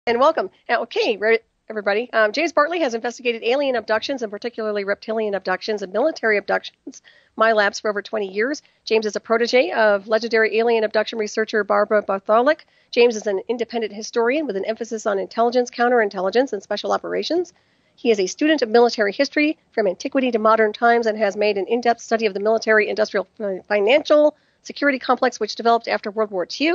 And welcome. Okay, everybody. James Bartley has investigated alien abductions, and particularly reptilian abductions and military abductions, Milabs, for over 20 years. James is a protege of legendary alien abduction researcher Barbara Bartholic. James is an independent historian with an emphasis on intelligence, counterintelligence, and special operations. He is a student of military history from antiquity to modern times and has made an in-depth study of the military-industrial financial security complex which developed after World War II.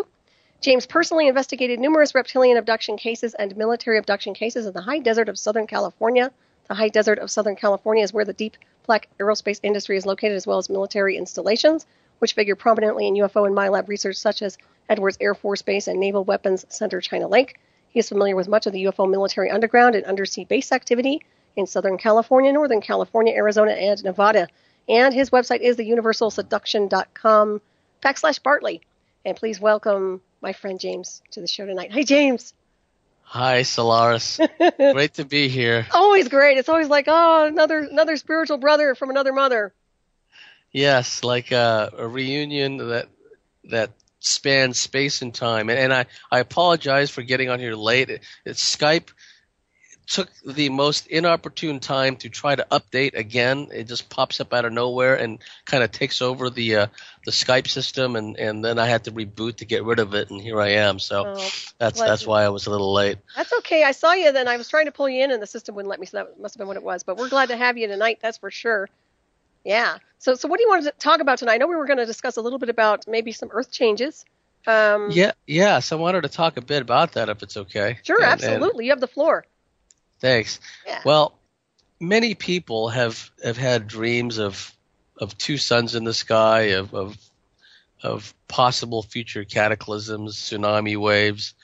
James personally investigated numerous reptilian abduction cases and military abduction cases in the high desert of Southern California. The high desert of Southern California is where the deep black aerospace industry is located, as well as military installations, which figure prominently in UFO and MILAB research, such as Edwards Air Force Base and Naval Weapons Center, China Lake. He is familiar with much of the UFO military underground and undersea base activity in Southern California, Northern California, Arizona, and Nevada. And his website is theuniversalseduction.com/Bartley. And please welcome my friend James to the show tonight. Hi, James. Hi, Solaris. Great to be here. Always great. It's always like, oh, another spiritual brother from another mother. Yes, like a reunion that spans space and time. And I apologize for getting on here late. Skype took the most inopportune time to try to update again. It just pops up out of nowhere and kind of takes over the Skype system, and then I had to reboot to get rid of it, and here I am. So that's why I was a little late. That's okay. I saw you then. I was trying to pull you in, and the system wouldn't let me, so that must have been what it was. But we're glad to have you tonight, that's for sure. Yeah. So what do you want to talk about tonight? I know we were going to discuss a little bit about maybe some Earth changes. Yes, I wanted to talk a bit about that, if it's okay. Sure, absolutely. You have the floor. Thanks. Yeah. Well, many people have had dreams of two suns in the sky, of possible future cataclysms, tsunami waves,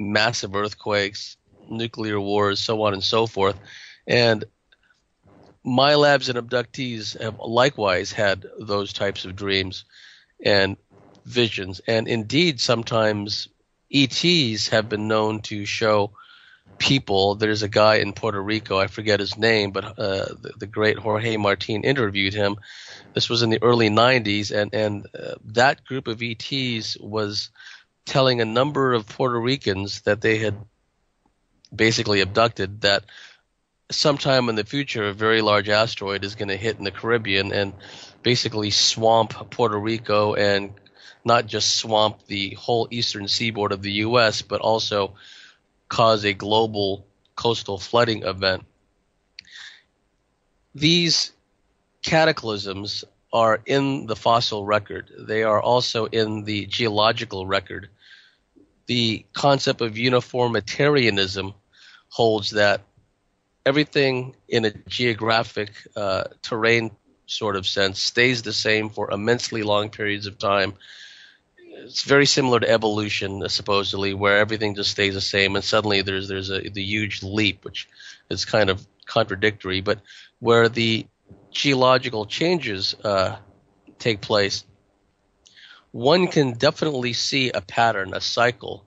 massive earthquakes, nuclear wars, so on and so forth. And Milabs and abductees have likewise had those types of dreams and visions. And indeed, sometimes ETs have been known to show people. There's a guy in Puerto Rico, I forget his name, but the great Jorge Martin interviewed him. This was in the early 90s, and that group of ETs was telling a number of Puerto Ricans that they had basically abducted, that sometime in the future a very large asteroid is going to hit in the Caribbean and basically swamp Puerto Rico, and not just swamp the whole eastern seaboard of the U.S., but also cause a global coastal flooding event. These cataclysms are in the fossil record. They are also in the geological record. The concept of uniformitarianism holds that everything in a geographic terrain sort of sense stays the same for immensely long periods of time. It's very similar to evolution, supposedly, where everything just stays the same, and suddenly there's the huge leap, which is kind of contradictory. But where the geological changes take place, one can definitely see a pattern, a cycle.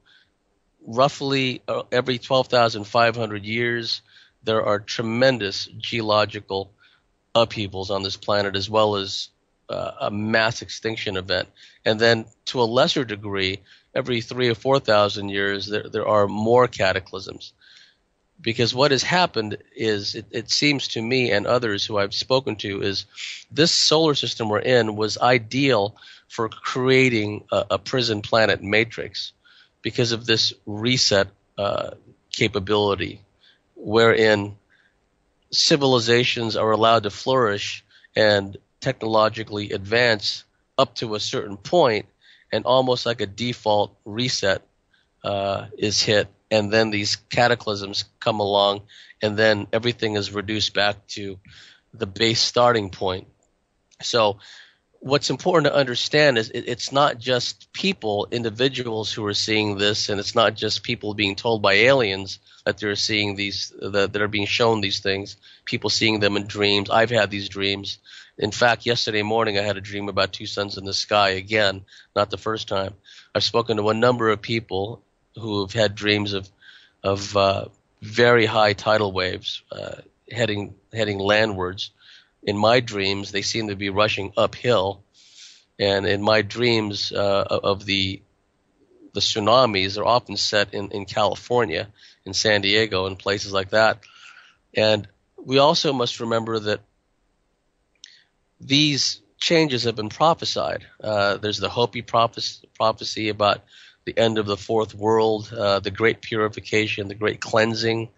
Roughly every 12,500 years, there are tremendous geological upheavals on this planet, as well as a mass extinction event. And then to a lesser degree, every 3,000 or 4,000 years, there are more cataclysms. Because what has happened is, it seems to me and others who I've spoken to, is this solar system we're in was ideal for creating a prison planet matrix because of this reset capability, wherein civilizations are allowed to flourish and technologically advance up to a certain point, and almost like a default reset is hit, and then these cataclysms come along, and then everything is reduced back to the base starting point. So what's important to understand is it's not just people, individuals who are seeing this, and it's not just people being told by aliens that they're seeing these, that are being shown these things, people seeing them in dreams. I've had these dreams. In fact, yesterday morning I had a dream about two suns in the sky again, not the first time. I've spoken to a number of people who have had dreams of very high tidal waves heading landwards. In my dreams, they seem to be rushing uphill, and in my dreams of the the tsunamis are often set in California, in San Diego, and places like that. And we also must remember that these changes have been prophesied. There's the Hopi prophecy about the end of the fourth world, the great purification, the great cleansing,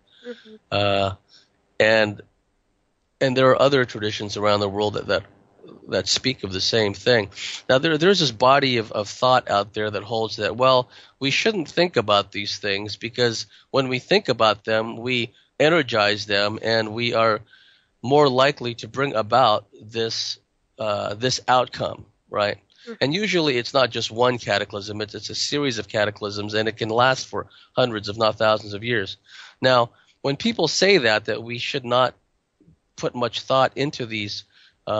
and there are other traditions around the world that speak of the same thing. Now, there's this body of thought out there that holds that, well, we shouldn't think about these things because when we think about them, we energize them, and we are more likely to bring about this outcome, right? And usually it's not just one cataclysm, it's a series of cataclysms, and it can last for hundreds, if not thousands of years. Now, when people say that we should not put much thought into these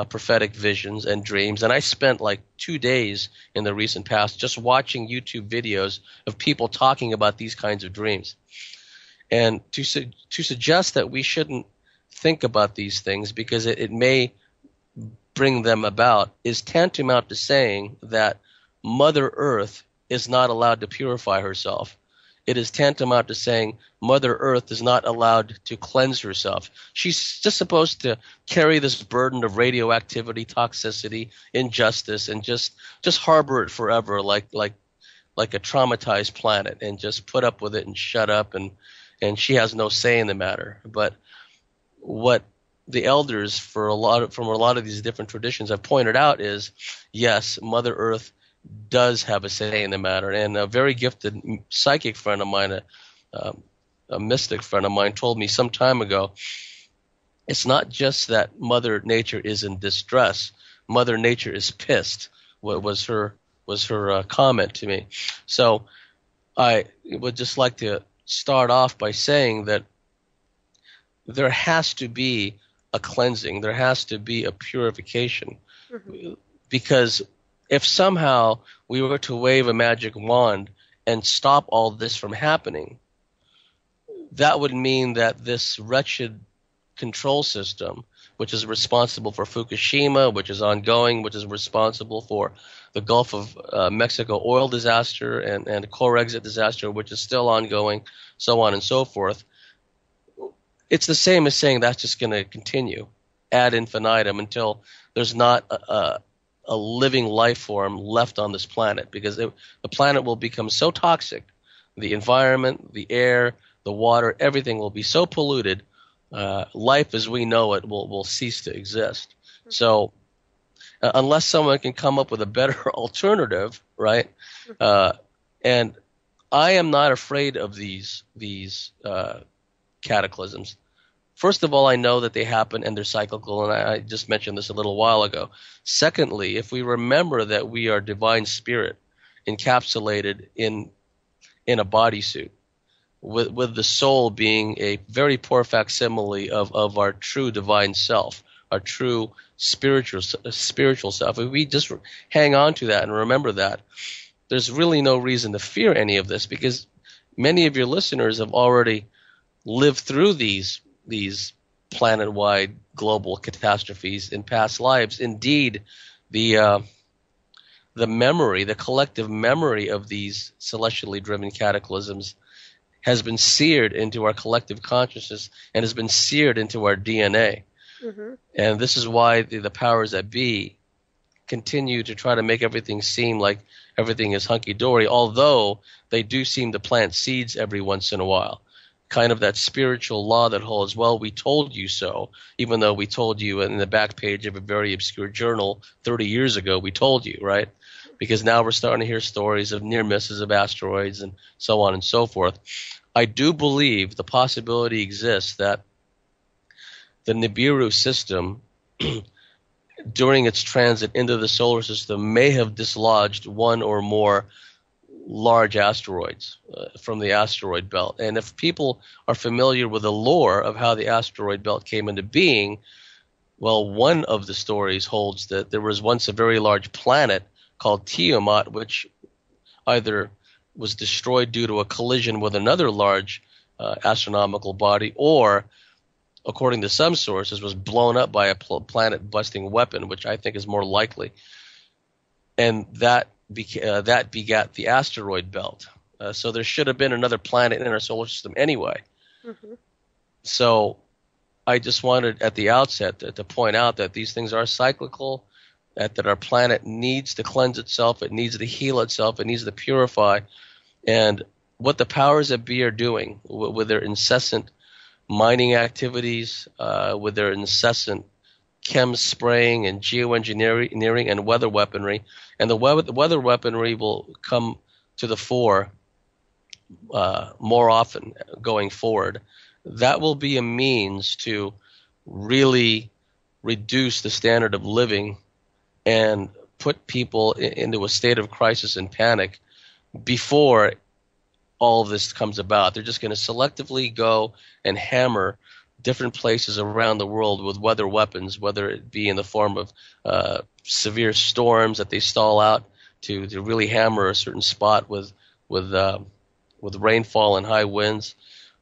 prophetic visions and dreams, and I spent like 2 days in the recent past just watching YouTube videos of people talking about these kinds of dreams. And to suggest that we shouldn't think about these things because it may bring them about is tantamount to saying that Mother Earth is not allowed to purify herself. It is tantamount to saying Mother Earth is not allowed to cleanse herself. She's just supposed to carry this burden of radioactivity, toxicity, injustice, and just harbor it forever like a traumatized planet, and just put up with it and shut up, and she has no say in the matter. But what the elders from a lot of these different traditions have pointed out is, yes, Mother Earth does have a say in the matter. And a very gifted psychic friend of mine, a mystic friend of mine, told me some time ago, it's not just that Mother Nature is in distress. Mother Nature is pissed. What was her comment to me. So I would just like to start off by saying that there has to be a cleansing. There has to be a purification. Because if somehow we were to wave a magic wand and stop all this from happening, that would mean that this wretched control system, which is responsible for Fukushima, which is ongoing, which is responsible for the Gulf of Mexico oil disaster and core exit disaster, which is still ongoing, so on and so forth. It's the same as saying that's just going to continue ad infinitum until there's not a living life form left on this planet, because the planet will become so toxic, the environment, the air, the water, everything will be so polluted, life as we know it will cease to exist. So unless someone can come up with a better alternative, right? And I am not afraid of these cataclysms. First of all, I know that they happen and they're cyclical, and I just mentioned this a little while ago. Secondly, if we remember that we are divine spirit encapsulated in a bodysuit, with the soul being a very poor facsimile of our true divine self, our true spiritual self. If we just hang on to that and remember that, there's really no reason to fear any of this, because many of your listeners have already lived through these planet-wide global catastrophes in past lives. Indeed, the memory, the collective memory of these celestially driven cataclysms has been seared into our collective consciousness and has been seared into our DNA. And this is why the powers that be continue to try to make everything seem like everything is hunky-dory, although they do seem to plant seeds every once in a while. Kind of that spiritual law that holds, well, we told you so, even though we told you in the back page of a very obscure journal 30 years ago, we told you, right? Because now we're starting to hear stories of near misses of asteroids and so on and so forth. I do believe the possibility exists that the Nibiru system, during its transit into the solar system, may have dislodged one or more large asteroids from the asteroid belt. And if people are familiar with the lore of how the asteroid belt came into being, well, one of the stories holds that there was once a very large planet called Tiamat, which either was destroyed due to a collision with another large astronomical body, or, according to some sources, was blown up by a planet-busting weapon, which I think is more likely. And that that begat the asteroid belt. So there should have been another planet in our solar system anyway. Mm-hmm. So I just wanted at the outset to point out that these things are cyclical, that our planet needs to cleanse itself, it needs to heal itself, it needs to purify. And what the powers that be are doing with their incessant mining activities, with their incessant chem spraying and geoengineering and weather weaponry, and the weather weaponry will come to the fore more often going forward. That will be a means to really reduce the standard of living and put people into a state of crisis and panic before all of this comes about. They're just going to selectively go and hammer different places around the world with weather weapons, whether it be in the form of severe storms that they stall out to really hammer a certain spot with rainfall and high winds,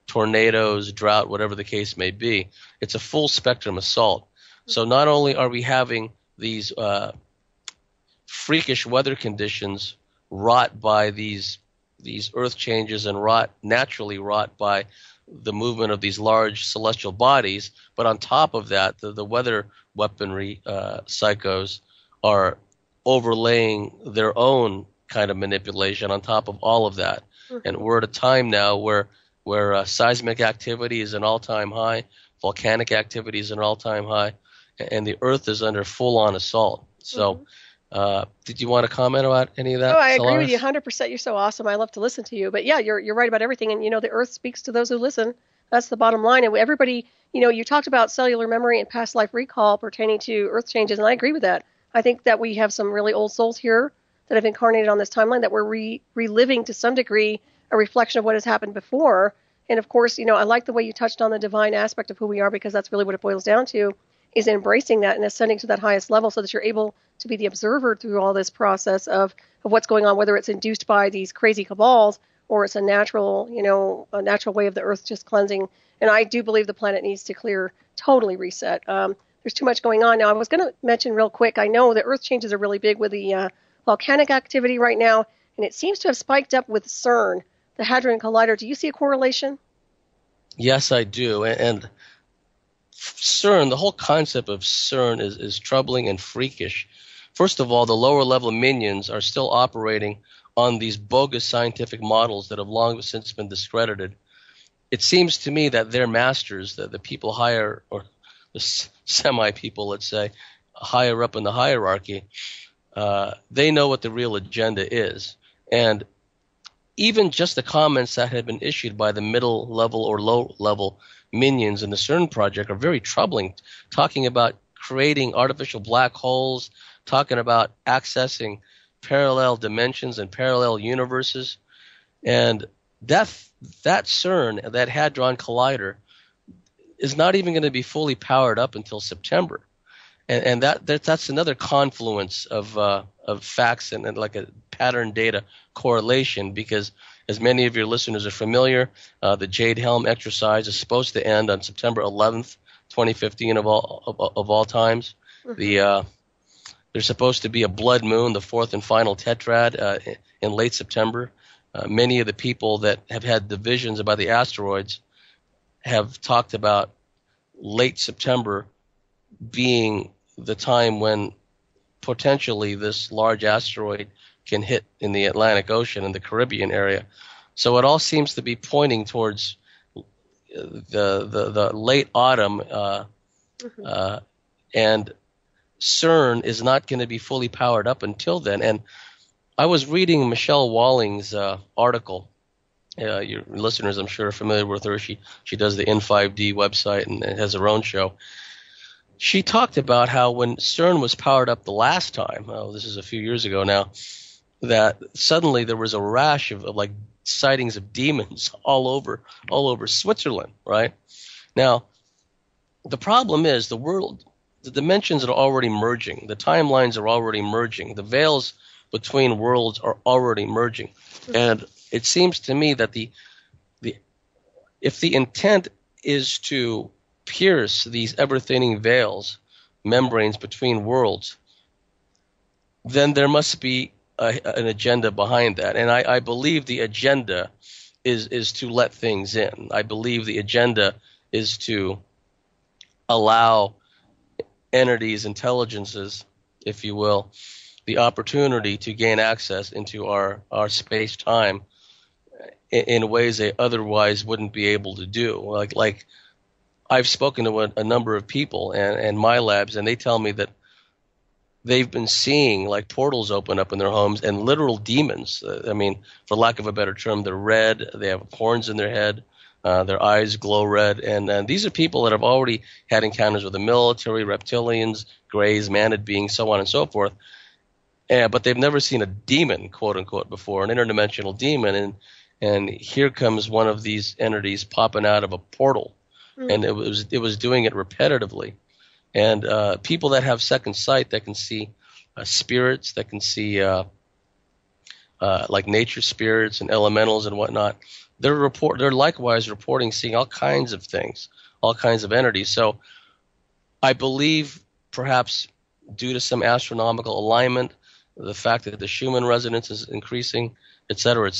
tornadoes, drought, whatever the case may be. It's a full spectrum assault. So not only are we having these freakish weather conditions wrought by these earth changes and naturally wrought by the movement of these large celestial bodies, but on top of that, the weather weaponry psychos are overlaying their own kind of manipulation on top of all of that. Mm-hmm. And we're at a time now where seismic activity is an all-time high, volcanic activity is an all-time high, and the Earth is under full-on assault. So did you want to comment about any of that, Oh, I Solaris? agree with you 100%. You're so awesome. I love to listen to you. But yeah, you're right about everything. And, the Earth speaks to those who listen. That's the bottom line. And everybody, you talked about cellular memory and past life recall pertaining to Earth changes, and I agree with that. I think that we have some really old souls here that have incarnated on this timeline that we're reliving to some degree a reflection of what has happened before. And of course, I like the way you touched on the divine aspect of who we are, because that's really what it boils down to, is embracing that and ascending to that highest level so that you're able to be the observer through all this process of what's going on, whether it's induced by these crazy cabals or it's a natural way of the Earth just cleansing. And I do believe the planet needs to totally reset. There's too much going on. Now, I was going to mention real quick, I know the Earth changes are really big with the volcanic activity right now, and it seems to have spiked up with CERN, the Hadron Collider. Do you see a correlation? Yes, I do. And CERN, the whole concept of CERN is troubling and freakish. First of all, the lower level minions are still operating on these bogus scientific models that have long since been discredited. It seems to me that their masters, the people higher, or the semi-people, let's say, higher up in the hierarchy, they know what the real agenda is. And even just the comments that have been issued by the middle level or low level minions in the CERN project are very troubling, talking about creating artificial black holes, talking about accessing parallel dimensions and parallel universes. And that CERN, that Hadron Collider, is not even going to be fully powered up until September. And that's another confluence of facts and like a pattern data correlation, because as many of your listeners are familiar, the Jade Helm exercise is supposed to end on September 11th, 2015 of all times. Mm-hmm. There's supposed to be a blood moon, the fourth and final tetrad, in late September. Many of the people that have had the visions about the asteroids have talked about late September being the time when potentially this large asteroid can hit in the Atlantic Ocean and the Caribbean area. So it all seems to be pointing towards the late autumn, and CERN is not going to be fully powered up until then. And I was reading Michelle Walling's article. Your listeners, I'm sure, are familiar with her. She does the N5D website and has her own show. She talked about how when CERN was powered up the last time, this is a few years ago now, that suddenly there was a rash of like sightings of demons all over Switzerland, right? Now, the problem is the dimensions are already merging. The timelines are already merging. The veils between worlds are already merging. And it seems to me that if the intent is to pierce these ever-thinning veils, membranes between worlds, then there must be an agenda behind that, and I believe the agenda is to let things in. I believe the agenda is to allow entities, intelligences, if you will, the opportunity to gain access into our space-time in ways they otherwise wouldn't be able to do. Like I've spoken to a number of people and Milabs, and they tell me that they've been seeing like portals open up in their homes and literal demons. I mean, for lack of a better term, they're red. They have horns in their head. Their eyes glow red. And these are people that have already had encounters with the military, reptilians, greys, manid beings, so on and so forth. But they've never seen a demon, quote unquote, before, an interdimensional demon. And here comes one of these entities popping out of a portal. And it was doing it repetitively. And people that have second sight, that can see spirits, that can see like nature spirits and elementals and whatnot, they're likewise reporting seeing all kinds of things, all kinds of entities. So I believe perhaps due to some astronomical alignment, the fact that the Schumann resonance is increasing, et cetera,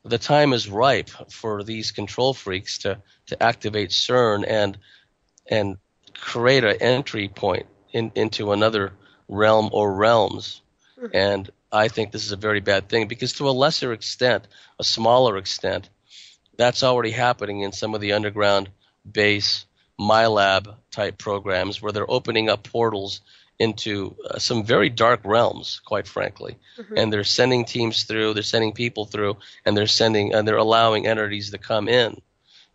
the time is ripe for these control freaks to activate CERN and create an entry point into another realm or realms. And I think this is a very bad thing because to a lesser extent, a smaller extent, that's already happening in some of the underground base MyLab type programs where they're opening up portals into some very dark realms, quite frankly. And they're sending teams through, they're sending people through, and they're allowing entities to come in.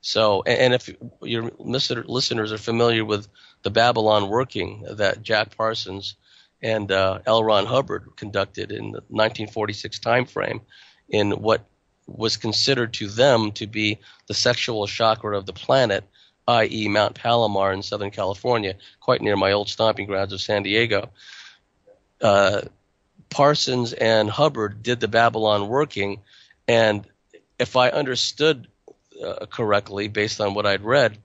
So, and if your listeners are familiar with the Babylon working that Jack Parsons and L. Ron Hubbard conducted in the 1946 timeframe in what was considered to them to be the sexual chakra of the planet, i.e. Mount Palomar in Southern California, quite near my old stomping grounds of San Diego. Parsons and Hubbard did the Babylon working, and if I understood correctly, based on what I'd read,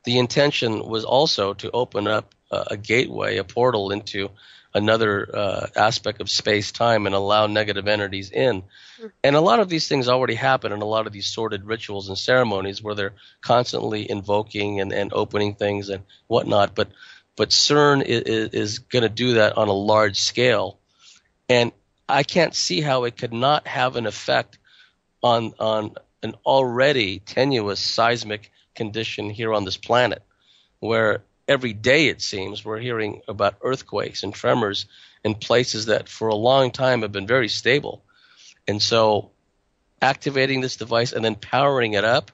the intention was also to open up a gateway, a portal into another aspect of space-time and allow negative entities in. And a lot of these things already happen in a lot of these sordid rituals and ceremonies where they're constantly invoking and opening things and whatnot. But CERN is going to do that on a large scale. And I can't see how it could not have an effect on an already tenuous seismic condition here on this planet, where every day it seems we're hearing about earthquakes and tremors in places that for a long time have been very stable. And so activating this device and then powering it up,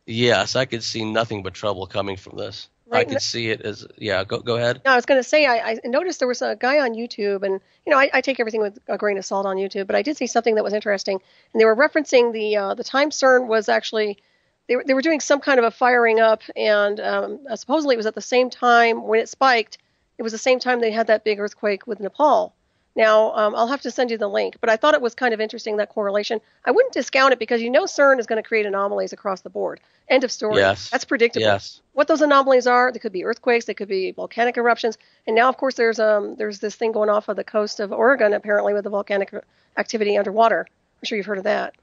yes, I could see nothing but trouble coming from this. Right. I could see it as, go ahead. No, I was going to say, I noticed there was a guy on YouTube, and, I take everything with a grain of salt on YouTube, but I did see something that was interesting, and they were referencing the time CERN was actually, they were doing some kind of a firing up, and supposedly it was at the same time when it spiked, it was the same time they had that big earthquake with Nepal. Now, I'll have to send you the link, but I thought it was kind of interesting, that correlation. I wouldn't discount it because CERN is going to create anomalies across the board. End of story. Yes. That's predictable. Yes. What those anomalies are, they could be earthquakes, they could be volcanic eruptions, and now, of course, there's this thing going off of the coast of Oregon, apparently, with the volcanic activity underwater. I'm sure you've heard of that.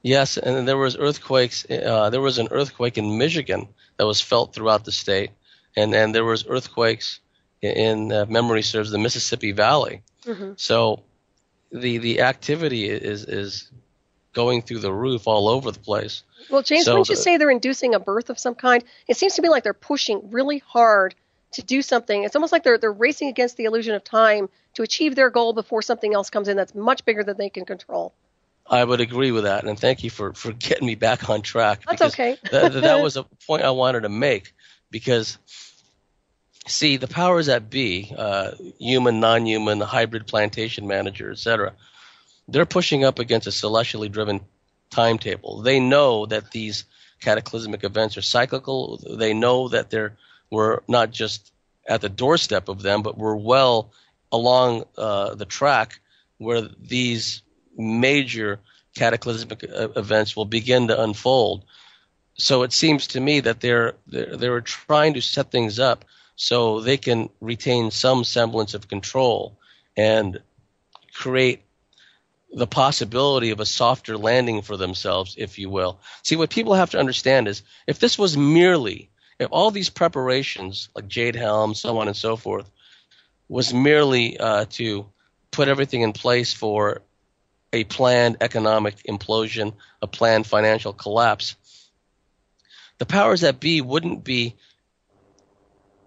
Yes, and there was earthquakes. There was an earthquake in Michigan that was felt throughout the state, and there was earthquakes in memory serves the Mississippi Valley. So the activity is going through the roof all over the place. Well, James, wouldn't you say they're inducing a birth of some kind? It seems to me like they're pushing really hard to do something. It's almost like they're racing against the illusion of time to achieve their goal before something else comes in that's much bigger than they can control. I would agree with that, and thank you for getting me back on track. That's okay. that was a point I wanted to make, because see, the powers that be, human, non-human, hybrid plantation manager, etc., they're pushing up against a celestially driven timetable. They know that these cataclysmic events are cyclical. They know that we're not just at the doorstep of them, but we're well along the track where these major cataclysmic events will begin to unfold. So it seems to me that they're trying to set things up so they can retain some semblance of control. And create the possibility of a softer landing for themselves, if you will. See, what people have to understand is if this was merely, if all these preparations, like Jade Helm, so on and so forth, was merely to put everything in place for a planned economic implosion, a planned financial collapse, the powers that be wouldn't be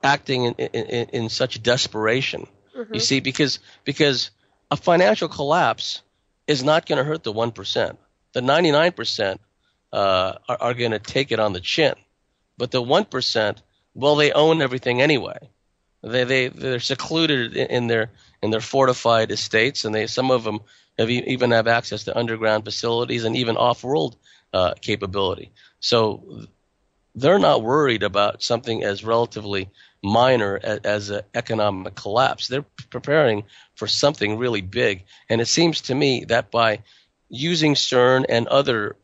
acting in such desperation. Mm-hmm. You see, because a financial collapse is not going to hurt the 1%. The 99% are going to take it on the chin. But the 1%, well, they own everything anyway. They're secluded in their fortified estates, and some of them even have access to underground facilities and even off-world capability. So they're not worried about something as relatively minor as an economic collapse. They're preparing for something really big. And it seems to me that by using CERN and other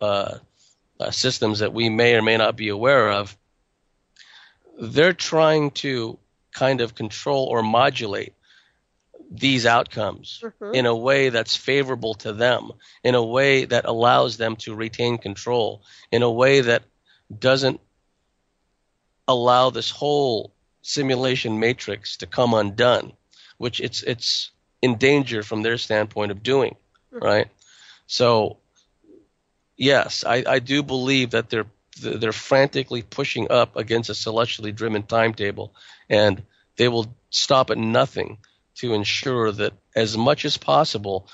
systems that we may or may not be aware of, they're trying to kind of control or modulate these outcomes in a way that's favorable to them, in a way that allows them to retain control, in a way that doesn't allow this whole simulation matrix to come undone, which it's in danger from their standpoint of doing, right? So, yes, I do believe that they're frantically pushing up against a celestially driven timetable, and they will stop at nothing to ensure that as much as possible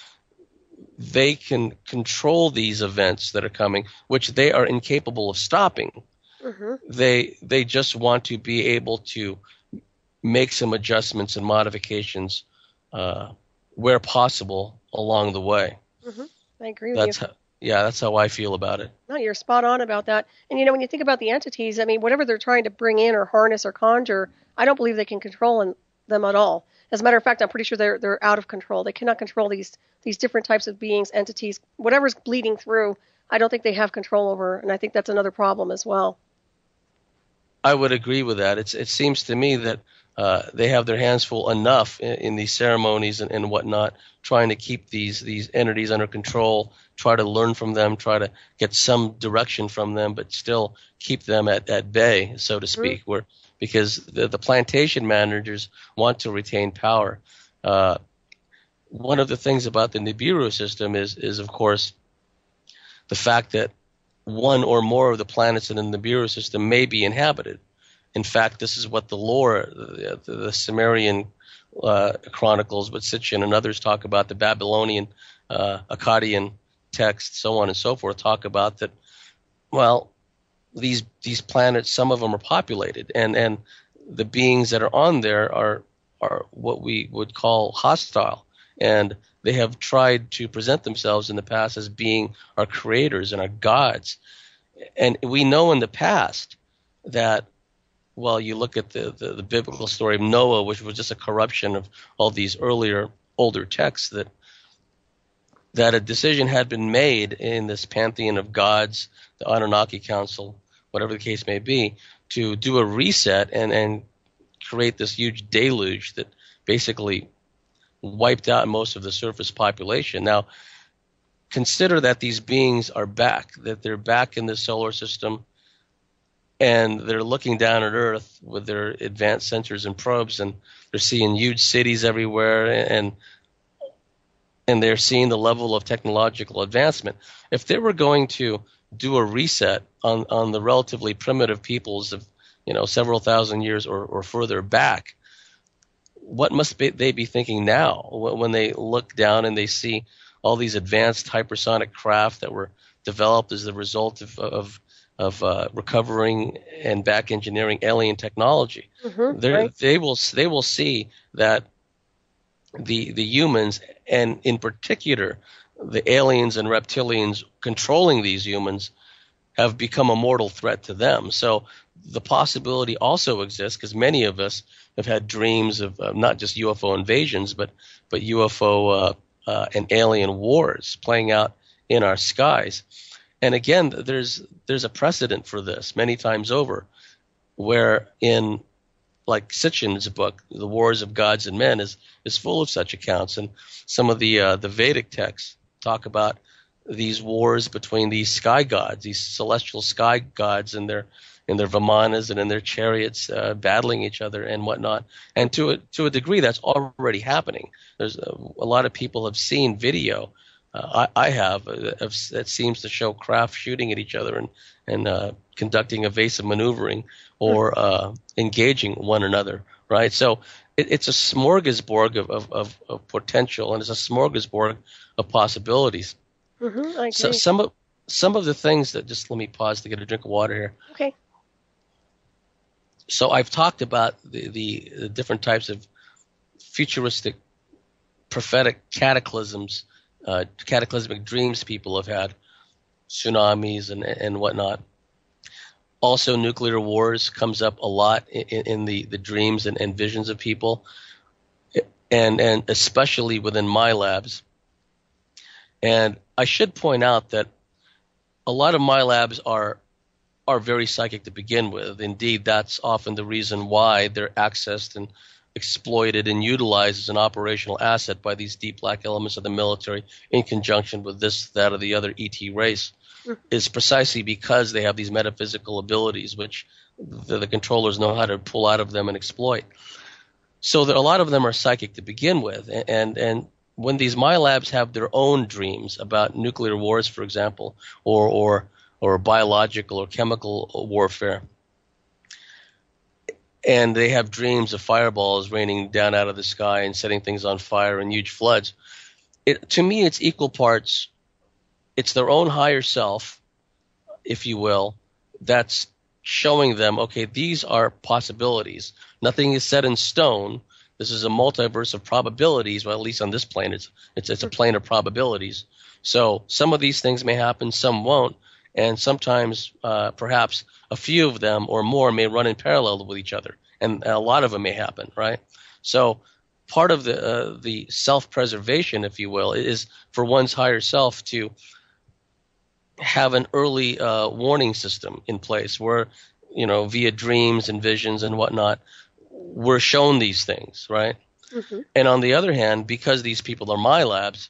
they can control these events that are coming, which they are incapable of stopping. They just want to be able to make some adjustments and modifications where possible along the way. I agree with you. That's how I feel about it. No, you're spot on about that. And, when you think about the entities, I mean, whatever they're trying to bring in or harness or conjure, I don't believe they can control them at all. As a matter of fact, I'm pretty sure they're out of control. They cannot control these different types of beings, entities. Whatever's bleeding through, I don't think they have control over, and I think that's another problem as well. I would agree with that. It seems to me that they have their hands full enough in these ceremonies and whatnot, trying to keep these entities under control, try to learn from them, try to get some direction from them, but still keep them at bay, so to speak, because the plantation managers want to retain power. One of the things about the Nibiru system is of course, the fact that one or more of the planets in the Nibiru system may be inhabited. In fact, this is what the lore, the Sumerian chronicles, but Sitchin and others talk about, the Babylonian, Akkadian texts, so on and so forth, talk about that, well, these planets, some of them are populated, and the beings that are on there are what we would call hostile. And they have tried to present themselves in the past as being our creators and our gods. And we know in the past that, well, you look at the biblical story of Noah, which was just a corruption of all these older texts, that a decision had been made in this pantheon of gods, the Anunnaki Council, whatever the case may be, to do a reset and create this huge deluge that basically wiped out most of the surface population. Now, consider that these beings are back, that they're back in the solar system, and they're looking down at Earth with their advanced sensors and probes, and they're seeing huge cities everywhere, and they're seeing the level of technological advancement. If they were going to do a reset on the relatively primitive peoples of, several thousand years or further back, what must they be thinking now when they look down and they see all these advanced hypersonic craft that were developed as the result of recovering and back engineering alien technology? Right. They will see that the humans, and in particular the aliens and reptilians controlling these humans, have become a mortal threat to them. So the possibility also exists, because many of us have had dreams of not just UFO invasions, but UFO and alien wars playing out in our skies. And again, there's a precedent for this many times over, where in like Sitchin's book, The Wars of Gods and Men, is full of such accounts. And some of the Vedic texts talk about these wars between these sky gods, these celestial sky gods, and their vimanas and in their chariots, battling each other and whatnot. And to a degree, that's already happening. There's a lot of people have seen video. I have that seems to show craft shooting at each other and conducting evasive maneuvering or engaging one another. Right. So it's a smorgasbord of potential, and it's a smorgasbord of possibilities. Mm-hmm, I agree. So some of the things that, just let me pause to get a drink of water here. Okay. So I've talked about the different types of futuristic prophetic cataclysms, cataclysmic dreams people have had, tsunamis and whatnot. Also, nuclear wars comes up a lot in the dreams and visions of people, and especially within my labs. And I should point out that a lot of my labs are very psychic to begin with. Indeed, that's often the reason why they're accessed and exploited and utilized as an operational asset by these deep black elements of the military in conjunction with this, that, or the other ET race, is precisely because they have these metaphysical abilities which the controllers know how to pull out of them and exploit. So a lot of them are psychic to begin with, and when these my labs have their own dreams about nuclear wars, for example, or biological or chemical warfare, and they have dreams of fireballs raining down out of the sky and setting things on fire and huge floods, to me it's equal parts. It's their own higher self, if you will, that's showing them, okay, these are possibilities. Nothing is set in stone. This is a multiverse of probabilities. Well, at least on this plane, it's a plane of probabilities. So some of these things may happen, some won't, and sometimes perhaps a few of them or more may run in parallel with each other, and a lot of them may happen, right? So part of the self-preservation, if you will, is for one's higher self to have an early warning system in place where, via dreams and visions and whatnot, we're shown these things, right? Mm-hmm. And on the other hand, because these people are my labs,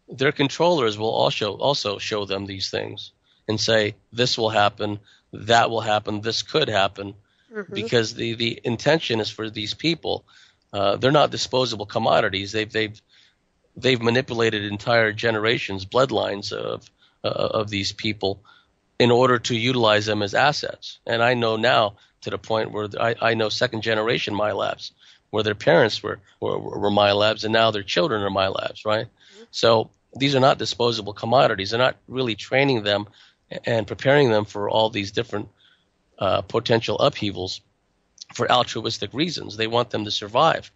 their controllers will also show them these things and say, this will happen, that will happen, this could happen, mm-hmm. because the intention is for these people. They're not disposable commodities. They've manipulated entire generations, bloodlines of these people in order to utilize them as assets. And I know now to the point where I know second generation my labs, where their parents were my labs, and now their children are my labs, right? Mm-hmm. So these are not disposable commodities. They're not really training them and preparing them for all these different potential upheavals for altruistic reasons. They want them to survive.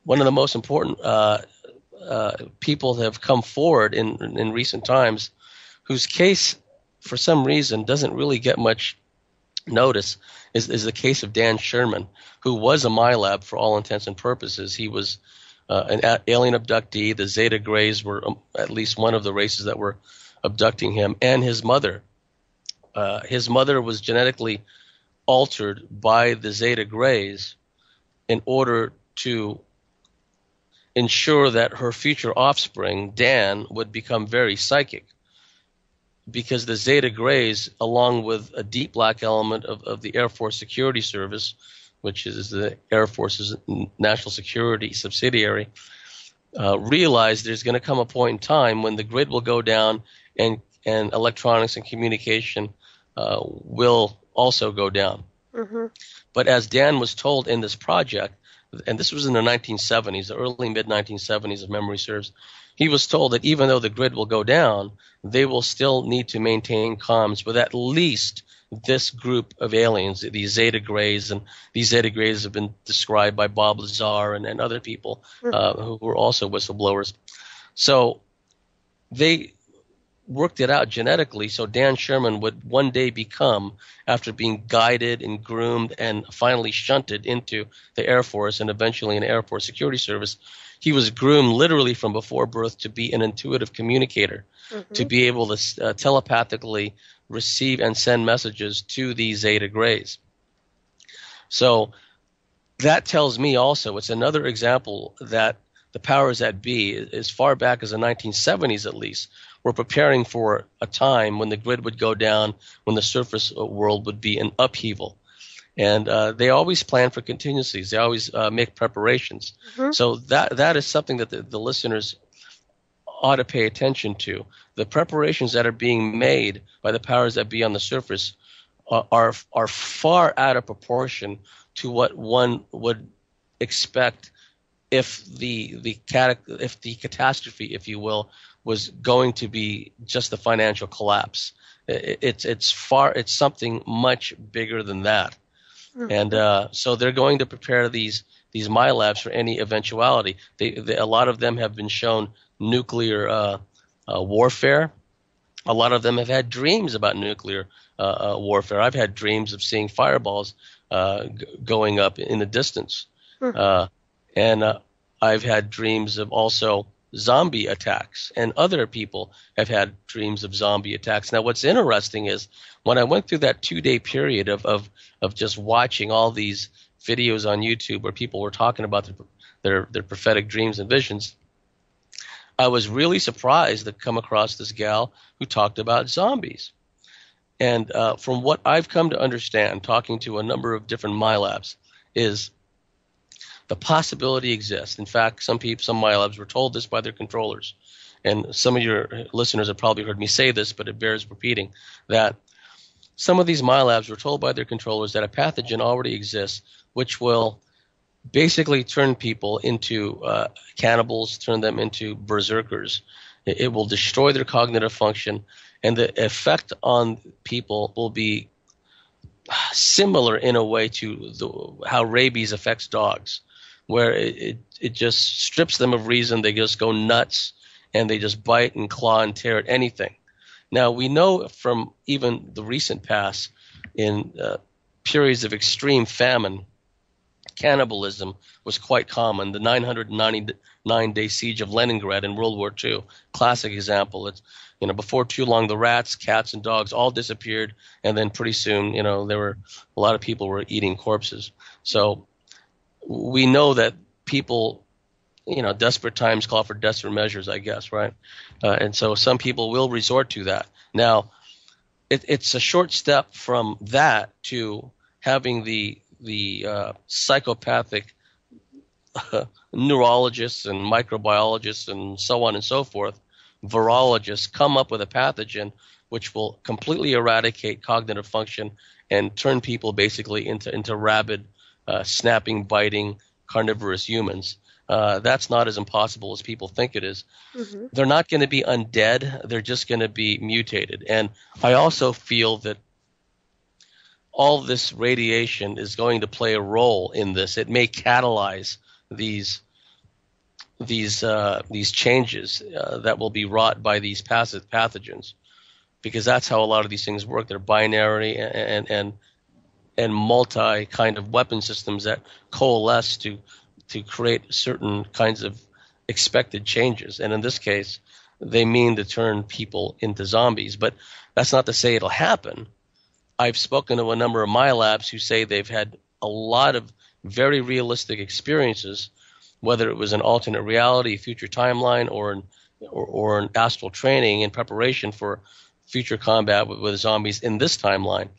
One of the most important people have come forward in recent times whose case, for some reason, doesn't really get much notice is the case of Dan Sherman, who was a MyLab for all intents and purposes. He was an alien abductee. The Zeta Greys were at least one of the races that were abducting him, and his mother. His mother was genetically altered by the Zeta Greys in order to ensure that her future offspring, Dan, would become very psychic. Because the Zeta Greys, along with a deep black element of the Air Force Security Service, which is the Air Force's national security subsidiary, realize there's going to come a point in time when the grid will go down and electronics and communication will also go down. Mm-hmm. But as Dan was told in this project, and this was in the 1970s, the early mid-1970s, if memory serves, he was told that even though the grid will go down, they will still need to maintain comms with at least this group of aliens, these Zeta Greys, and these Zeta Greys have been described by Bob Lazar and other people who were also whistleblowers. So they worked it out genetically so Dan Sherman would one day become, after being guided and groomed and finally shunted into the Air Force and eventually an Air Force Security Service, he was groomed literally from before birth to be an intuitive communicator, mm-hmm. to be able to telepathically receive and send messages to these Zeta Greys. So that tells me also it's another example that the powers that be, as far back as the 1970s at least, were preparing for a time when the grid would go down, when the surface world would be in upheaval. And they always plan for contingencies. They always make preparations. Mm-hmm. So that is something that the listeners ought to pay attention to. The preparations that are being made by the powers that be on the surface are far out of proportion to what one would expect if the catastrophe, if you will, was going to be just the financial collapse. It's something much bigger than that. Mm-hmm. And so they're going to prepare these Milabs for any eventuality. A lot of them have been shown nuclear warfare. A lot of them have had dreams about nuclear warfare. I've had dreams of seeing fireballs going up in the distance. And I've had dreams of also zombie attacks, and other people have had dreams of zombie attacks. Now, what's interesting is when I went through that 2-day period of just watching all these videos on YouTube where people were talking about their prophetic dreams and visions, I was really surprised to come across this gal who talked about zombies. And from what I've come to understand, talking to a number of different Milabs, is the possibility exists. In fact, some Milabs were told this by their controllers. And some of your listeners have probably heard me say this, but it bears repeating, that some of these Milabs were told by their controllers that a pathogen already exists, which will basically turn people into cannibals, turn them into berserkers. It will destroy their cognitive function, and the effect on people will be similar in a way to how rabies affects dogs, where it just strips them of reason. They just go nuts, and they just bite and claw and tear at anything. Now, we know from even the recent past, in periods of extreme famine, cannibalism was quite common. The 999-day siege of Leningrad in World War II, classic example. It's, before too long, the rats, cats, and dogs all disappeared, and then pretty soon, there were a lot of people were eating corpses. So we know that people, desperate times call for desperate measures, I guess, right? And so some people will resort to that. Now, it's a short step from that to having the psychopathic neurologists and microbiologists and so on and so forth, virologists, come up with a pathogen which will completely eradicate cognitive function and turn people basically into rabid, snapping, biting, carnivorous humans. That's not as impossible as people think it is. Mm-hmm. They're not going to be undead. They're just going to be mutated. And I also feel that all this radiation is going to play a role in this. It may catalyze these changes that will be wrought by these passive pathogens, because that's how a lot of these things work. They're binary and multi kind of weapon systems that coalesce to create certain kinds of expected changes. And in this case, they mean to turn people into zombies. But that's not to say it'll happen. I've spoken to a number of Milabs who say they've had a lot of very realistic experiences, whether it was an alternate reality, future timeline, or an astral training in preparation for future combat with zombies in this timeline.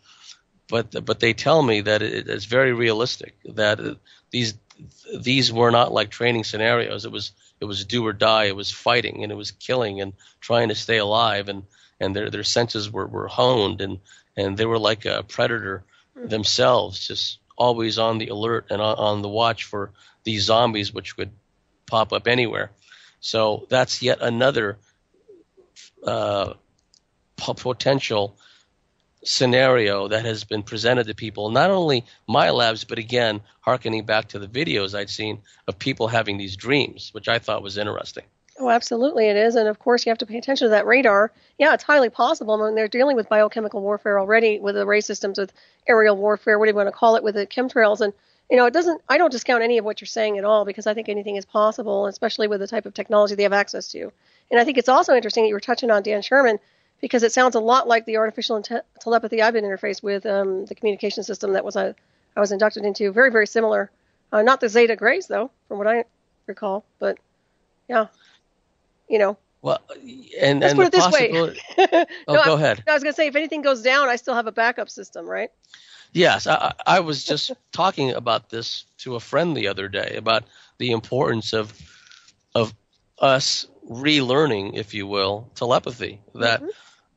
But they tell me that it's very realistic, that these were not like training scenarios. It was do or die. It was fighting, and it was killing and trying to stay alive, and their senses were honed, and they were like a predator themselves, just always on the alert and on the watch for these zombies, which could pop up anywhere. So that's yet another potential scenario that has been presented to people, not only Milabs, but again, hearkening back to the videos I'd seen of people having these dreams, which I thought was interesting. Oh, absolutely it is. And of course, you have to pay attention to that radar. Yeah, it's highly possible. I mean, they're dealing with biochemical warfare already with array systems, with aerial warfare, what do you want to call it, with the chemtrails. And, I don't discount any of what you're saying at all, because I think anything is possible, especially with the type of technology they have access to. And I think it's also interesting that you were touching on Dan Sherman, because it sounds a lot like the artificial telepathy I've been interfaced with, the communication system that I was inducted into. Very, very similar Not the Zeta Grays, though, from what I recall. But, yeah, you know. Well, and Let's and put the it this way. possibility. Oh, No, go ahead. I was going to say, if anything goes down, I still have a backup system, right? Yes, I was just talking about this to a friend the other day about the importance of us relearning, if you will, telepathy. That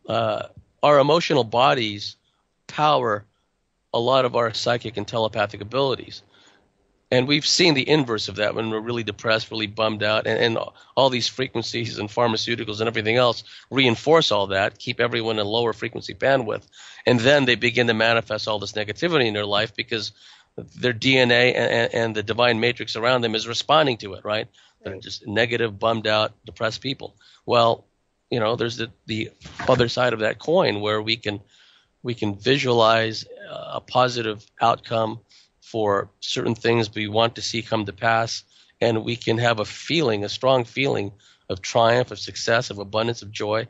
our emotional bodies power a lot of our psychic and telepathic abilities. And we've seen the inverse of that when we're really depressed, really bummed out, and all these frequencies and pharmaceuticals and everything else reinforce all that, keep everyone in lower frequency bandwidth. And then they begin to manifest all this negativity in their life because their DNA and the divine matrix around them is responding to it, right? They're just negative, bummed out, depressed people. Well, there's the other side of that coin where we can visualize a positive outcome for certain things we want to see come to pass, and we can have a strong feeling of triumph, of success, of abundance, of joy,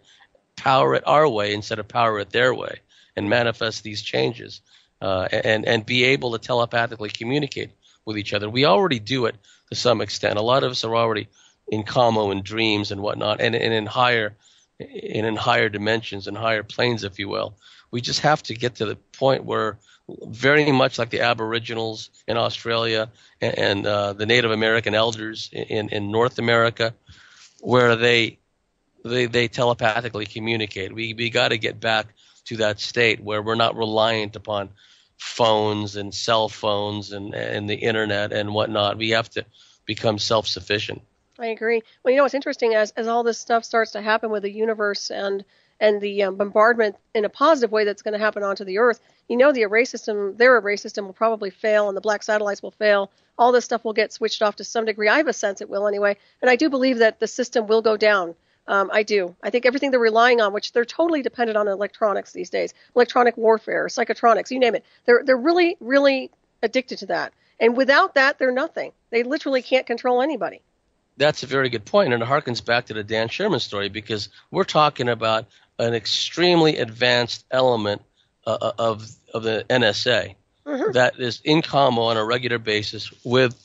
power it our way instead of power it their way, and manifest these changes, and be able to telepathically communicate with each other. We already do it to some extent. A lot of us are already in commo and dreams and whatnot, and in higher dimensions and higher planes, if you will. We just have to get to the point where, very much like the Aboriginals in Australia and the Native American elders in North America, where they telepathically communicate. We got to get back to that state where we're not reliant upon phones and cell phones and the internet and whatnot. We have to become self-sufficient. I agree. Well, what's interesting, as all this stuff starts to happen with the universe and the bombardment in a positive way that's going to happen onto the Earth, the array system, their array system will probably fail, and the black satellites will fail. All this stuff will get switched off to some degree. I have a sense it will anyway, and I do believe that the system will go down. I do. I think everything they're relying on, which they're totally dependent on electronics these days, electronic warfare, psychotronics, you name it. They're really, really addicted to that. And without that, they're nothing. They literally can't control anybody. That's a very good point, and it harkens back to the Dan Sherman story, because we're talking about an extremely advanced element of the NSA that is in commo on a regular basis with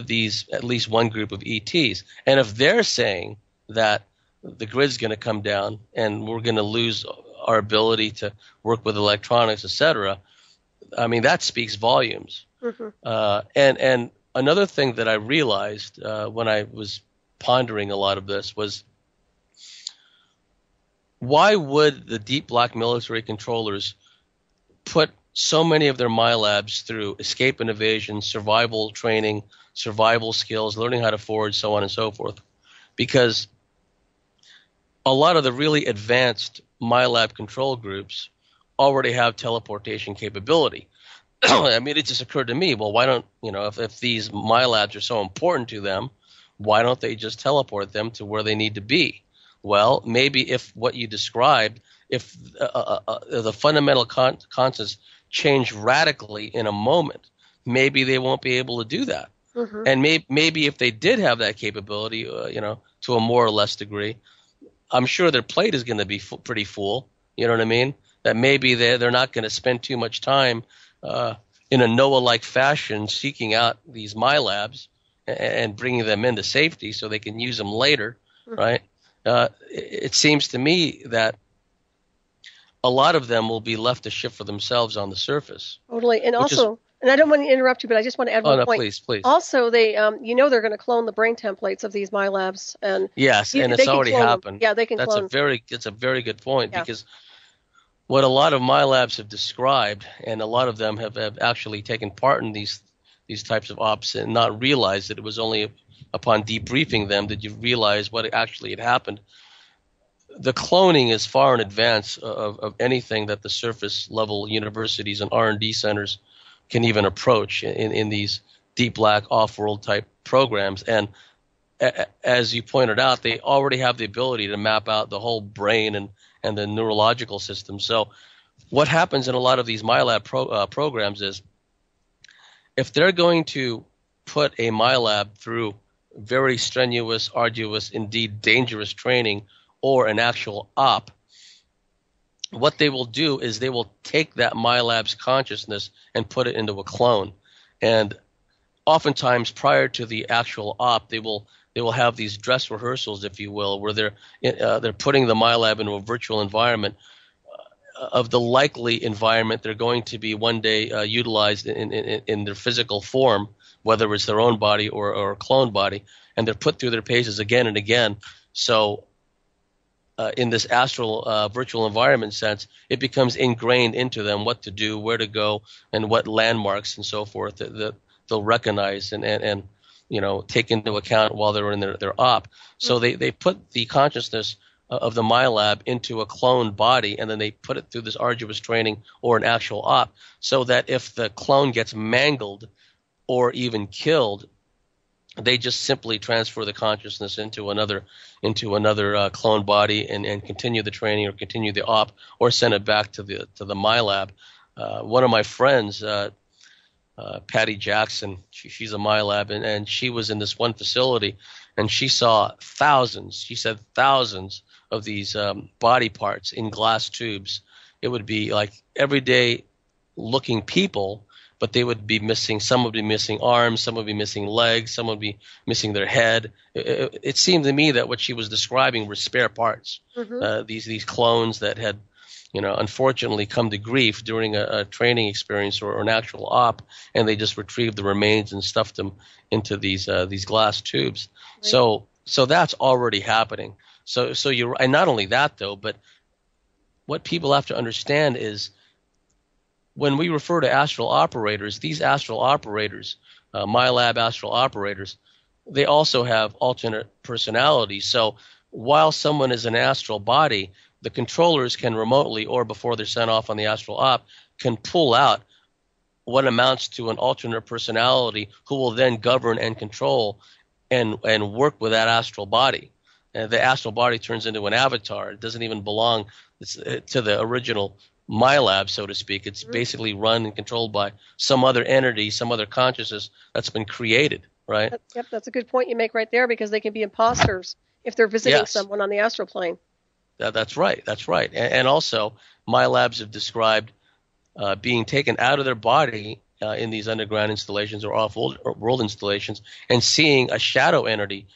these, at least one group of ETs. And if they're saying that the grid's going to come down and we're going to lose our ability to work with electronics, etc., I mean, that speaks volumes. And another thing that I realized when I was pondering a lot of this was, why would the deep black military controllers put so many of their Milabs through escape and evasion, survival training, survival skills, learning how to forage, so on and so forth? Because a lot of the really advanced Milab control groups already have teleportation capability. I mean, it just occurred to me, well, why don't, if these Milabs are so important to them, why don't they just teleport them to where they need to be? Well, maybe if what you described, if the fundamental constants change radically in a moment, maybe they won't be able to do that. And maybe if they did have that capability, to a more or less degree, I'm sure their plate is going to be pretty full. You know what I mean? That maybe they're not going to spend too much time in a Noah-like fashion seeking out these Milabs and bringing them into safety so they can use them later, right? It seems to me that a lot of them will be left to shift for themselves on the surface. Totally. And also, and I don't want to interrupt you, but I just want to add one point. Please. Also, they, they're going to clone the brain templates of these Milabs. And yes, and it's already happened. Yeah, they can clone. It's a very good point, because what a lot of Milabs have described, and a lot of them have actually taken part in these types of ops and not realized that it was only upon debriefing them did you realize what actually had happened. The cloning is far in advance of anything that the surface level universities and R&D centers can even approach in these deep black off-world type programs. And as you pointed out, they already have the ability to map out the whole brain and the neurological system. So what happens in a lot of these Milab programs is, if they're going to put a Milab through very strenuous, arduous, indeed dangerous training or an actual op, what they will do is they will take that Milab's consciousness and put it into a clone. And oftentimes prior to the actual op, they will have these dress rehearsals, if you will, where they're putting the Milab into a virtual environment of the likely environment they're going to be one day utilized in their physical form, whether it's their own body or a cloned body, and they're put through their paces again and again. So in this astral virtual environment sense, it becomes ingrained into them what to do, where to go, and what landmarks and so forth that they'll recognize and take into account while they're in their op. So they put the consciousness of the Milab into a cloned body, and then they put it through this arduous training or an actual op, so that if the clone gets mangled or even killed, they just simply transfer the consciousness into another clone body and continue the training or continue the op or send it back to the Milab. One of my friends, Patty Jackson, she's a Milab, and she was in this one facility, and she saw thousands. She said thousands of these body parts in glass tubes. It would be like everyday looking people, but they would be missing. Some would be missing arms, some would be missing legs, some would be missing their head. It seemed to me that what she was describing were spare parts. These clones that had, unfortunately come to grief during a training experience or an actual op, and they just retrieved the remains and stuffed them into these glass tubes. Right. So that's already happening. So you're, and not only that though, but what people have to understand is when we refer to astral operators, these astral operators, Milab astral operators, they also have alternate personalities. So while someone is an astral body, the controllers can remotely or before they're sent off on the astral op can pull out what amounts to an alternate personality who will then govern and control and work with that astral body. And the astral body turns into an avatar. It doesn't even belong to the original Milab, so to speak. It's basically run and controlled by some other entity, some other consciousness that's been created, right? Yep, that's a good point you make right there, because they can be imposters if they're visiting someone on the astral plane. That's right. And also, Milabs have described being taken out of their body in these underground installations or off-world installations and seeing a shadow entity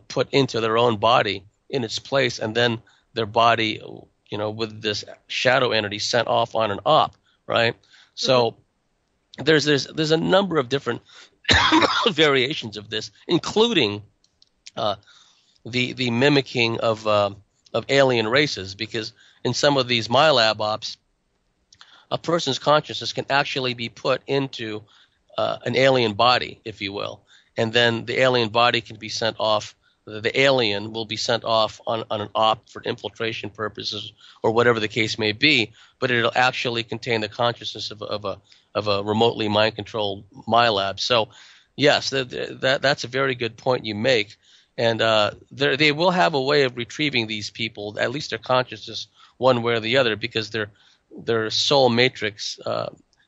put into their own body in its place, and then their body, with this shadow entity sent off on an op, right? So there's a number of different variations of this, including the mimicking of alien races, because in some of these Milab ops, a person's consciousness can actually be put into an alien body, if you will, and then the alien body can be sent off. The alien will be sent off on an op for infiltration purposes or whatever the case may be, but it'll actually contain the consciousness of a remotely mind-controlled Milab. So, yes, that's a very good point you make. And they will have a way of retrieving these people, at least their consciousness, one way or the other, because their soul matrix,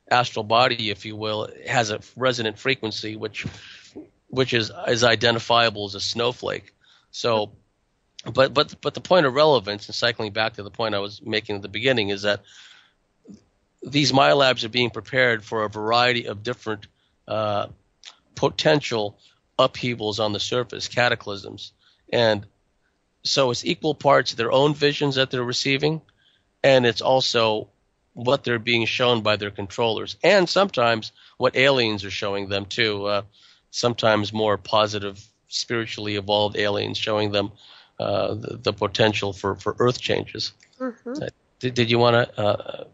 astral body, if you will, has a resonant frequency which is identifiable as a snowflake. So, but the point of relevance, and cycling back to the point I was making at the beginning, is that these Milabs are being prepared for a variety of different potential upheavals on the surface, cataclysms. And so it's equal parts their own visions that they're receiving, and it's also what they're being shown by their controllers, and sometimes what aliens are showing them too. Sometimes more positive, spiritually evolved aliens showing them the potential for earth changes. Did you want to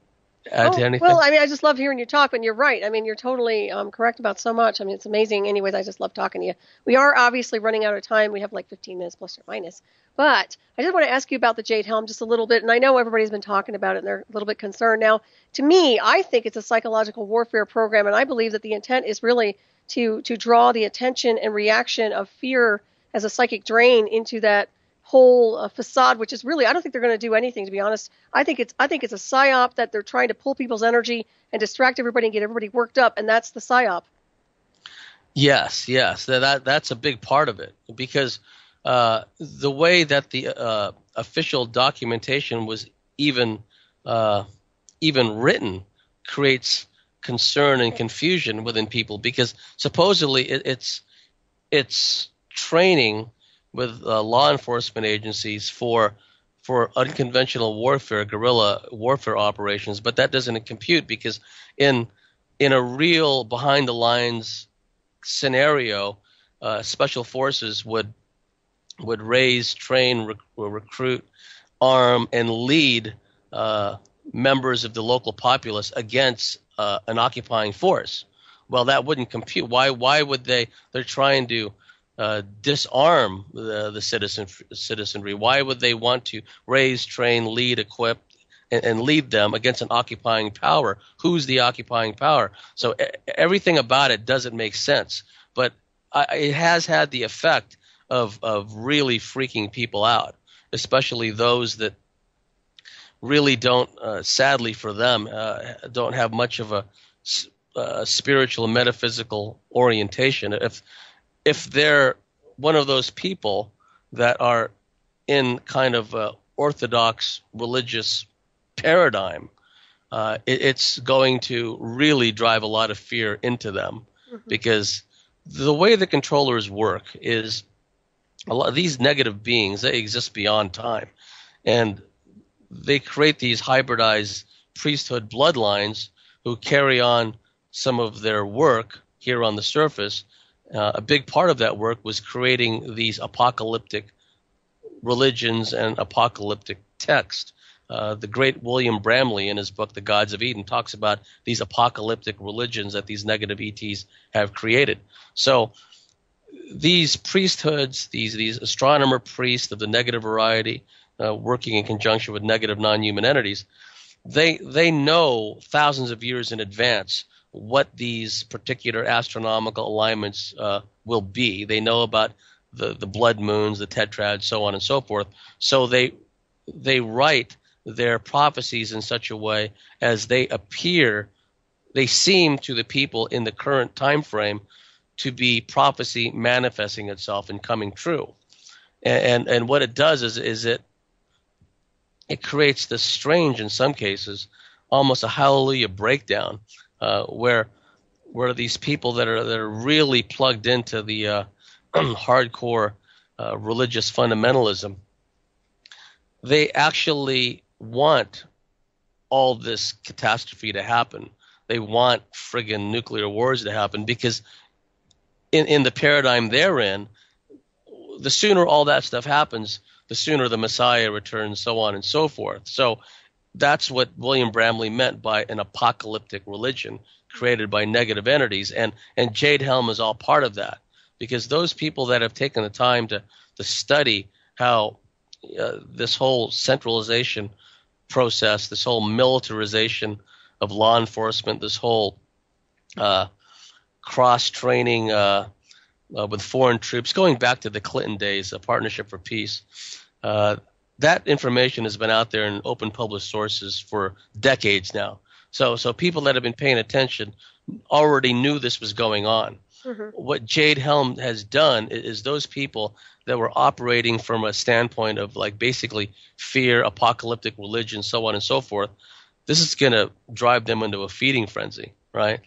add to anything? Well, I just love hearing you talk, and you're right. You're totally correct about so much. It's amazing. Anyways, I just love talking to you. We are obviously running out of time. We have like 15 minutes plus or minus. But I just want to ask you about the Jade Helm just a little bit, and I know everybody's been talking about it, and they're a little bit concerned. Now, to me, I think it's a psychological warfare program, and I believe that the intent is really to draw the attention and reaction of fear as a psychic drain into that whole facade, which is really, I don't think they're going to do anything, to be honest. I think it's a psyop that they're trying to pull people's energy and distract everybody and get everybody worked up, and that's the psyop. Yes, that's a big part of it, because the way that the official documentation was even written creates concern and confusion within people, because supposedly it's training with law enforcement agencies for unconventional warfare, guerrilla warfare operations, but that doesn't compute, because in a real behind the lines scenario, special forces would raise, train, recruit, arm, and lead members of the local populace against an occupying force. Well, that wouldn't compute. Why would they? They're trying to disarm the citizenry. Why would they want to raise, train, lead, equip, and lead them against an occupying power? Who's the occupying power? So everything about it doesn't make sense. But it has had the effect of really freaking people out, especially those that really don't, sadly for them, don't have much of a spiritual, metaphysical orientation. If they're one of those people that are in kind of a orthodox religious paradigm, it's going to really drive a lot of fear into them, because the way the controllers work is a lot of these negative beings, they exist beyond time, and they create these hybridized priesthood bloodlines who carry on some of their work here on the surface. A big part of that work was creating these apocalyptic religions and apocalyptic text. The great William Bramley, in his book The Gods of Eden, talks about these apocalyptic religions that these negative ETs have created. So these priesthoods, these astronomer priests of the negative variety, working in conjunction with negative non-human entities, they know thousands of years in advance what these particular astronomical alignments will be. They know about the blood moons, the tetrads, so on and so forth. So they write their prophecies in such a way as they seem to the people in the current time frame to be prophecy manifesting itself and coming true. And what it does is it creates this strange, in some cases, almost a hallelujah breakdown, where these people that are really plugged into the hardcore religious fundamentalism, they actually want all this catastrophe to happen. They want friggin' nuclear wars to happen, because in the paradigm they're in, the sooner all that stuff happens, the sooner the Messiah returns, so on and so forth. So that's what William Bramley meant by an apocalyptic religion created by negative entities. And Jade Helm is all part of that, because those people that have taken the time to study how this whole centralization process, this whole militarization of law enforcement, this whole cross-training with foreign troops, going back to the Clinton days, a Partnership for Peace, that information has been out there in open published sources for decades now. So people that have been paying attention already knew this was going on. What Jade Helm has done is those people that were operating from a standpoint of like basically fear, apocalyptic religion, so on and so forth, this is going to drive them into a feeding frenzy, right?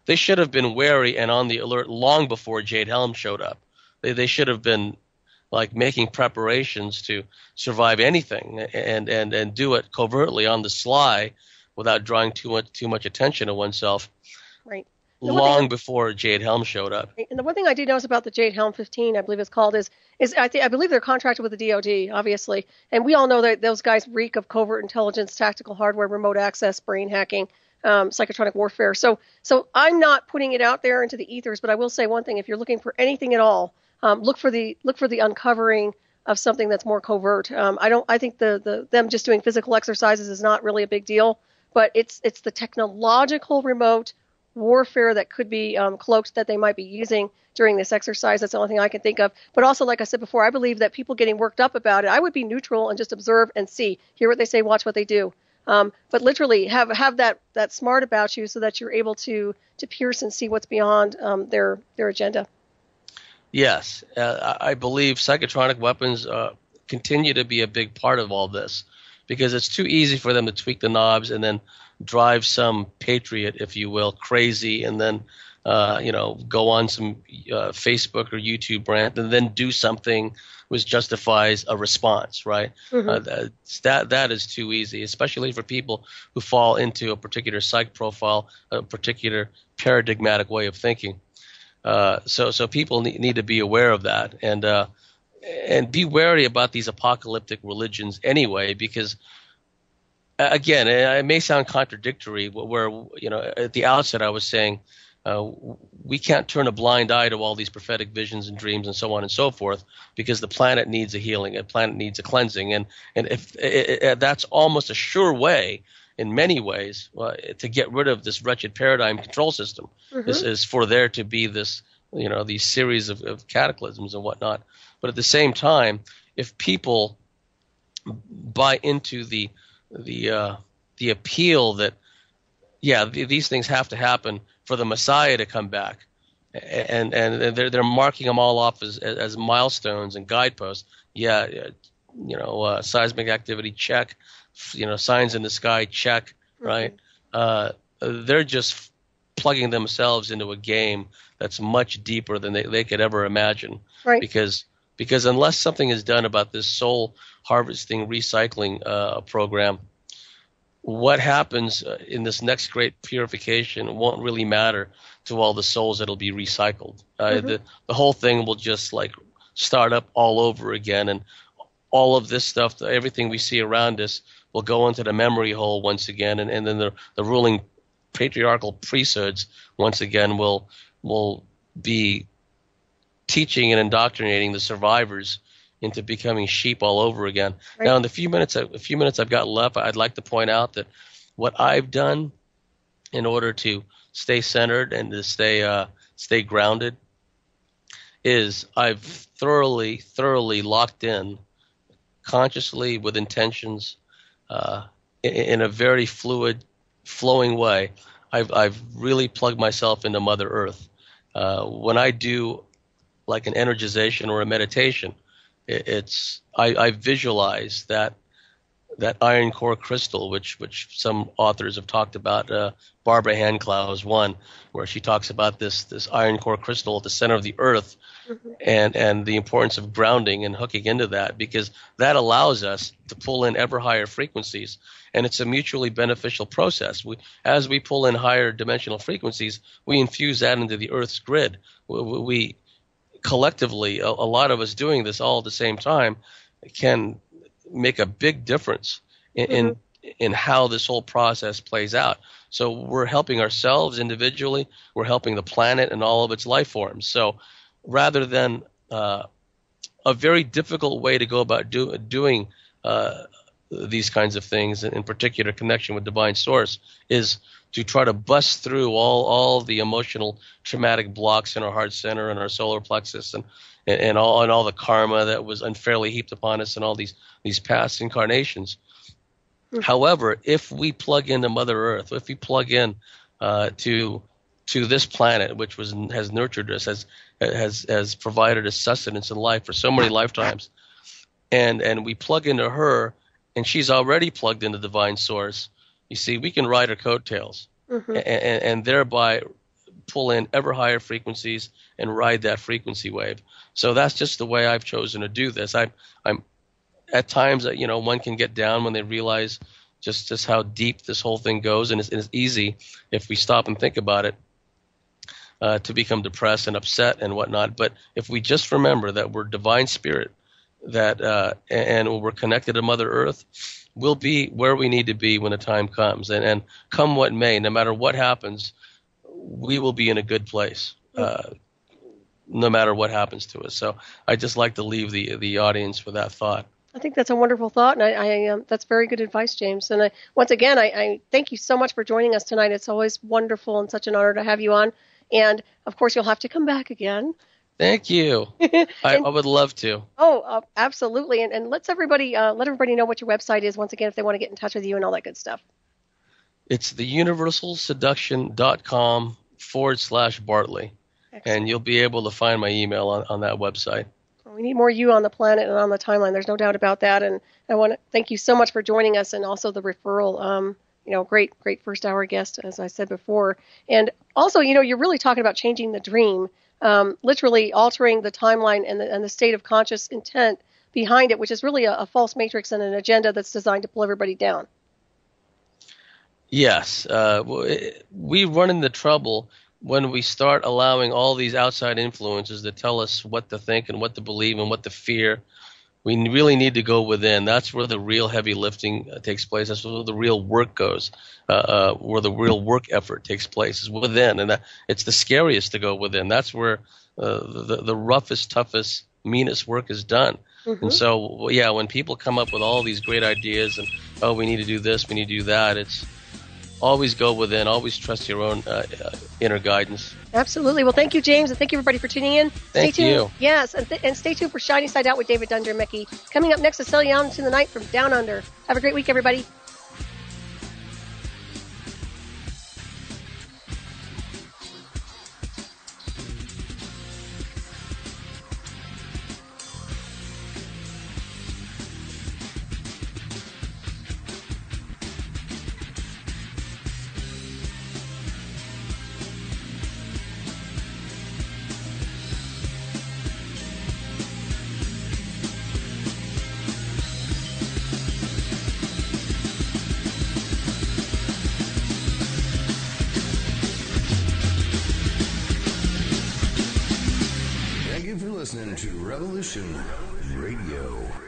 They should have been wary and on the alert long before Jade Helm showed up. They should have been like making preparations to survive anything and do it covertly on the sly without drawing too much attention to oneself. Right. Long before Jade Helm showed up. And the one thing I do notice about the Jade Helm 15, I believe it's called, is I believe they're contracted with the DoD, obviously, and we all know that those guys reek of covert intelligence, tactical hardware, remote access, brain hacking, psychotronic warfare. So I'm not putting it out there into the ethers, but I will say one thing: if you're looking for anything at all, look for the uncovering of something that's more covert. I think them just doing physical exercises is not really a big deal, but it's the technological remote warfare that could be cloaked that they might be using during this exercise. That's the only thing I can think of. But also, like I said before, I believe that people getting worked up about it, I would be neutral and just observe and see, hear what they say, watch what they do. But literally have that smart about you so that you're able to pierce and see what's beyond their agenda. Yes, I believe psychotronic weapons continue to be a big part of all this, because it's too easy for them to tweak the knobs and then drive some patriot, if you will, crazy, and then go on some Facebook or YouTube rant, and then do something which justifies a response, right? That is too easy, especially for people who fall into a particular psych profile, a particular paradigmatic way of thinking. So people need to be aware of that, and be wary about these apocalyptic religions anyway, because again, it may sound contradictory. Where at the outset I was saying we can't turn a blind eye to all these prophetic visions and dreams and so on and so forth, because the planet needs a healing, the planet needs a cleansing, and if that's almost a sure way in many ways to get rid of this wretched paradigm control system is for there to be this these series of cataclysms and whatnot. But at the same time, if people buy into the appeal that these things have to happen for the Messiah to come back, and they're marking them all off as milestones and guideposts. Seismic activity, check. Signs in the sky, check. Right? They're just plugging themselves into a game that's much deeper than they could ever imagine. Right. Because unless something is done about this soul harvesting recycling program, what happens in this next great purification won't really matter to all the souls that'll be recycled. The whole thing will just start up all over again, and all of this stuff, everything we see around us, will go into the memory hole once again, and then the ruling patriarchal priesthoods once again will be teaching and indoctrinating the survivors into becoming sheep all over again. Right. Now, in the few minutes I've got left, I'd like to point out that what I've done in order to stay centered and to stay grounded is I've thoroughly locked in, consciously with intentions, in a very fluid, flowing way. I've really plugged myself into Mother Earth. When I do like an energization or a meditation, I visualize that iron core crystal, which some authors have talked about. Barbara Handclough is one, where she talks about this iron core crystal at the center of the earth, and the importance of grounding and hooking into that, because that allows us to pull in ever higher frequencies, and it's a mutually beneficial process. As we pull in higher dimensional frequencies, we infuse that into the Earth's grid. We collectively, a lot of us doing this all at the same time, can make a big difference in how this whole process plays out. So we're helping ourselves individually, we're helping the planet and all of its life forms. So rather than a very difficult way to go about doing these kinds of things, in particular connection with divine source, is to try to bust through all the emotional traumatic blocks in our heart center and our solar plexus, and all the karma that was unfairly heaped upon us in all these past incarnations. However, if we plug into Mother Earth, if we plug in to this planet, which has nurtured us, has provided us sustenance in life for so many lifetimes, and we plug into her, and she's already plugged into divine source, you see, we can ride her coattails, and thereby pull in ever higher frequencies and ride that frequency wave. So that's just the way I've chosen to do this. I'm at times, one can get down when they realize just how deep this whole thing goes, and it's easy, if we stop and think about it, to become depressed and upset and whatnot. But if we just remember that we're divine spirit, that and we're connected to Mother Earth, we'll be where we need to be when the time comes. And come what may, no matter what happens, we will be in a good place, no matter what happens to us. So I just like to leave the audience with that thought. I think that's a wonderful thought, and I that's very good advice, James. And once again, I thank you so much for joining us tonight. It's always wonderful and such an honor to have you on. And, of course, you'll have to come back again. Thank you. I would love to. Oh, absolutely. And let everybody know what your website is, once again, if they want to get in touch with you and all that good stuff. It's theuniversalseduction.com/Bartley. Excellent. And you'll be able to find my email on that website. We need more you on the planet and on the timeline. There's no doubt about that. And I want to thank you so much for joining us, and also the referral great first hour guest, as I said before. And also, you're really talking about changing the dream, literally altering the timeline and the state of conscious intent behind it, which is really a false matrix and an agenda that's designed to pull everybody down. Yes. We run into trouble when we start allowing all these outside influences to tell us what to think and what to believe and what to fear. We really need to go within. That's where the real heavy lifting takes place. That's where the real work goes, where the real work effort takes place is within. And it's the scariest to go within. That's where the roughest, toughest, meanest work is done. Mm-hmm. And so, yeah, when people come up with all these great ideas and, we need to do this, we need to do that, it's always go within, always trust your own inner guidance. Absolutely. Well, thank you, James, and thank you, everybody, for tuning in. Thank you. Yes, and stay tuned for Shiny Side Out with David Dundermickey. Coming up next is Sail You Out into the Night from Down Under. Have a great week, everybody. Listening to Revolution Radio.